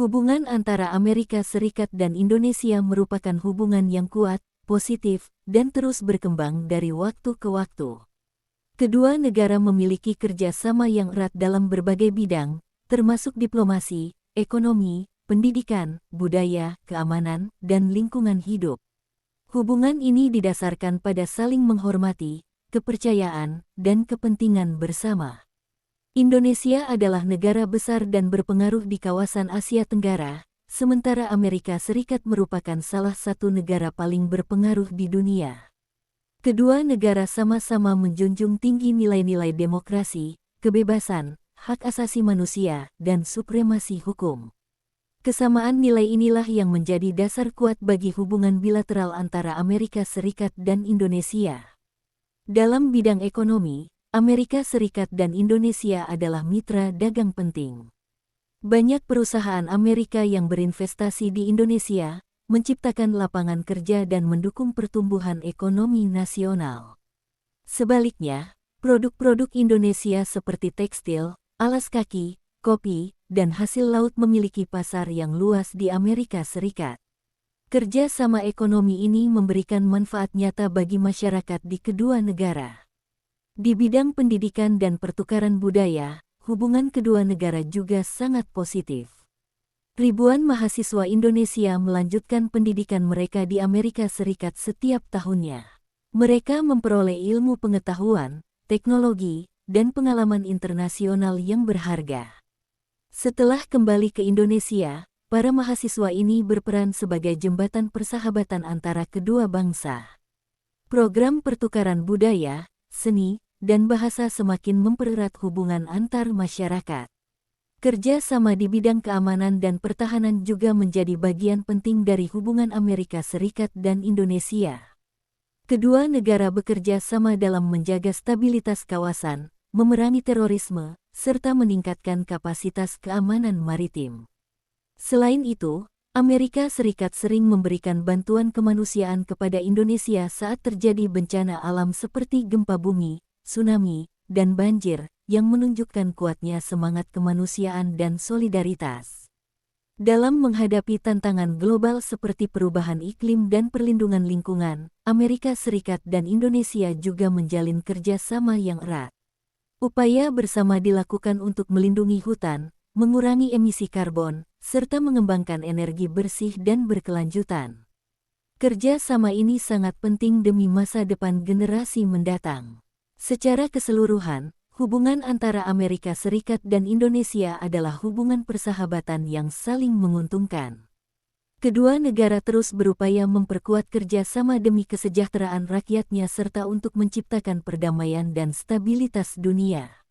Hubungan antara Amerika Serikat dan Indonesia merupakan hubungan yang kuat, positif, dan terus berkembang dari waktu ke waktu. Kedua negara memiliki kerjasama yang erat dalam berbagai bidang, termasuk diplomasi, ekonomi, pendidikan, budaya, keamanan, dan lingkungan hidup. Hubungan ini didasarkan pada saling menghormati, kepercayaan, dan kepentingan bersama. Indonesia adalah negara besar dan berpengaruh di kawasan Asia Tenggara, sementara Amerika Serikat merupakan salah satu negara paling berpengaruh di dunia. Kedua negara sama-sama menjunjung tinggi nilai-nilai demokrasi, kebebasan, hak asasi manusia, dan supremasi hukum. Kesamaan nilai inilah yang menjadi dasar kuat bagi hubungan bilateral antara Amerika Serikat dan Indonesia. Dalam bidang ekonomi, Amerika Serikat dan Indonesia adalah mitra dagang penting. Banyak perusahaan Amerika yang berinvestasi di Indonesia, menciptakan lapangan kerja dan mendukung pertumbuhan ekonomi nasional. Sebaliknya, produk-produk Indonesia seperti tekstil, alas kaki, kopi, dan hasil laut memiliki pasar yang luas di Amerika Serikat. Kerja sama ekonomi ini memberikan manfaat nyata bagi masyarakat di kedua negara. Di bidang pendidikan dan pertukaran budaya, hubungan kedua negara juga sangat positif. Ribuan mahasiswa Indonesia melanjutkan pendidikan mereka di Amerika Serikat setiap tahunnya. Mereka memperoleh ilmu pengetahuan, teknologi, dan pengalaman internasional yang berharga. Setelah kembali ke Indonesia, para mahasiswa ini berperan sebagai jembatan persahabatan antara kedua bangsa. Program pertukaran budaya, seni, dan bahasa semakin mempererat hubungan antar masyarakat. Kerja sama di bidang keamanan dan pertahanan juga menjadi bagian penting dari hubungan Amerika Serikat dan Indonesia. Kedua negara bekerja sama dalam menjaga stabilitas kawasan, memerangi terorisme, serta meningkatkan kapasitas keamanan maritim. Selain itu, Amerika Serikat sering memberikan bantuan kemanusiaan kepada Indonesia saat terjadi bencana alam seperti gempa bumi, tsunami, dan banjir, yang menunjukkan kuatnya semangat kemanusiaan dan solidaritas. Dalam menghadapi tantangan global seperti perubahan iklim dan perlindungan lingkungan, Amerika Serikat dan Indonesia juga menjalin kerjasama yang erat. Upaya bersama dilakukan untuk melindungi hutan, mengurangi emisi karbon, serta mengembangkan energi bersih dan berkelanjutan. Kerja sama ini sangat penting demi masa depan generasi mendatang. Secara keseluruhan, hubungan antara Amerika Serikat dan Indonesia adalah hubungan persahabatan yang saling menguntungkan. Kedua negara terus berupaya memperkuat kerjasama demi kesejahteraan rakyatnya serta untuk menciptakan perdamaian dan stabilitas dunia.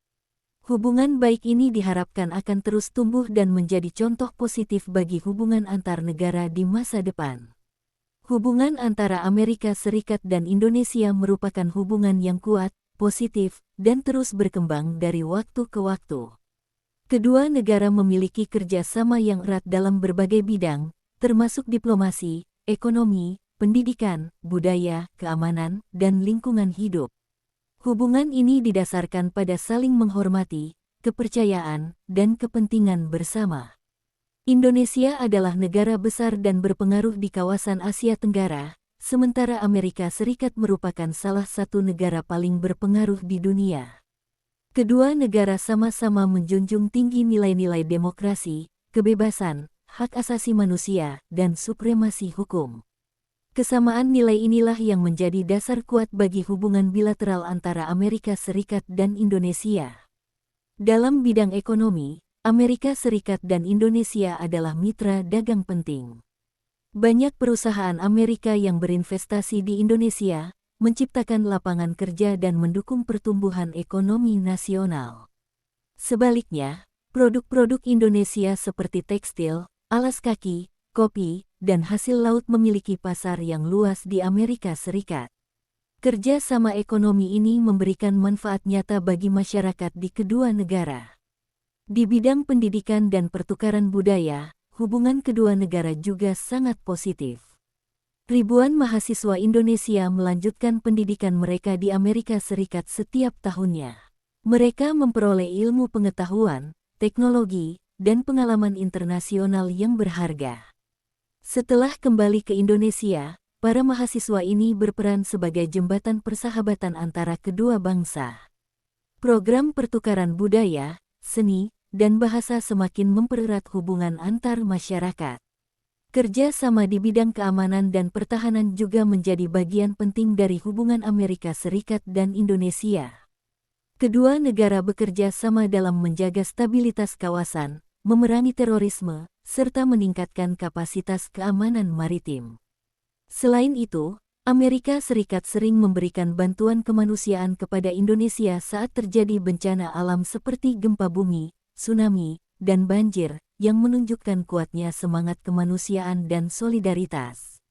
Hubungan baik ini diharapkan akan terus tumbuh dan menjadi contoh positif bagi hubungan antar negara di masa depan. Hubungan antara Amerika Serikat dan Indonesia merupakan hubungan yang kuat, positif, dan terus berkembang dari waktu ke waktu. Kedua negara memiliki kerjasama yang erat dalam berbagai bidang, termasuk diplomasi, ekonomi, pendidikan, budaya, keamanan, dan lingkungan hidup. Hubungan ini didasarkan pada saling menghormati, kepercayaan, dan kepentingan bersama. Indonesia adalah negara besar dan berpengaruh di kawasan Asia Tenggara, sementara Amerika Serikat merupakan salah satu negara paling berpengaruh di dunia. Kedua negara sama-sama menjunjung tinggi nilai-nilai demokrasi, kebebasan, hak asasi manusia, dan supremasi hukum. Kesamaan nilai inilah yang menjadi dasar kuat bagi hubungan bilateral antara Amerika Serikat dan Indonesia. Dalam bidang ekonomi, Amerika Serikat dan Indonesia adalah mitra dagang penting. Banyak perusahaan Amerika yang berinvestasi di Indonesia, menciptakan lapangan kerja dan mendukung pertumbuhan ekonomi nasional. Sebaliknya, produk-produk Indonesia seperti tekstil, alas kaki, kopi, dan hasil laut memiliki pasar yang luas di Amerika Serikat. Kerja sama ekonomi ini memberikan manfaat nyata bagi masyarakat di kedua negara. Di bidang pendidikan dan pertukaran budaya, hubungan kedua negara juga sangat positif. Ribuan mahasiswa Indonesia melanjutkan pendidikan mereka di Amerika Serikat setiap tahunnya. Mereka memperoleh ilmu pengetahuan, teknologi, dan pengalaman internasional yang berharga. Setelah kembali ke Indonesia, para mahasiswa ini berperan sebagai jembatan persahabatan antara kedua bangsa. Program pertukaran budaya, seni, dan bahasa semakin mempererat hubungan antar masyarakat. Kerja sama di bidang keamanan dan pertahanan juga menjadi bagian penting dari hubungan Amerika Serikat dan Indonesia. Kedua negara bekerja sama dalam menjaga stabilitas kawasan, memerangi terorisme, serta meningkatkan kapasitas keamanan maritim. Selain itu, Amerika Serikat sering memberikan bantuan kemanusiaan kepada Indonesia saat terjadi bencana alam seperti gempa bumi, tsunami, dan banjir, yang menunjukkan kuatnya semangat kemanusiaan dan solidaritas.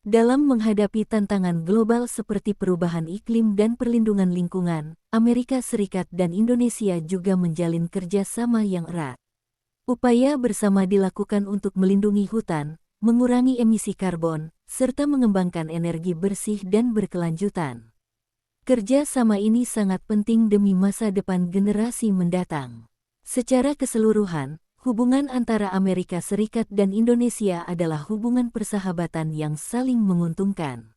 Dalam menghadapi tantangan global seperti perubahan iklim dan perlindungan lingkungan, Amerika Serikat dan Indonesia juga menjalin kerjasama yang erat. Upaya bersama dilakukan untuk melindungi hutan, mengurangi emisi karbon, serta mengembangkan energi bersih dan berkelanjutan. Kerja sama ini sangat penting demi masa depan generasi mendatang. Secara keseluruhan, hubungan antara Amerika Serikat dan Indonesia adalah hubungan persahabatan yang saling menguntungkan.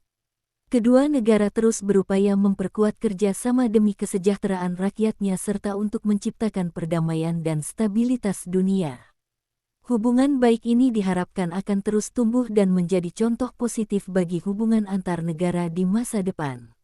Kedua negara terus berupaya memperkuat kerjasama demi kesejahteraan rakyatnya serta untuk menciptakan perdamaian dan stabilitas dunia. Hubungan baik ini diharapkan akan terus tumbuh dan menjadi contoh positif bagi hubungan antar negara di masa depan.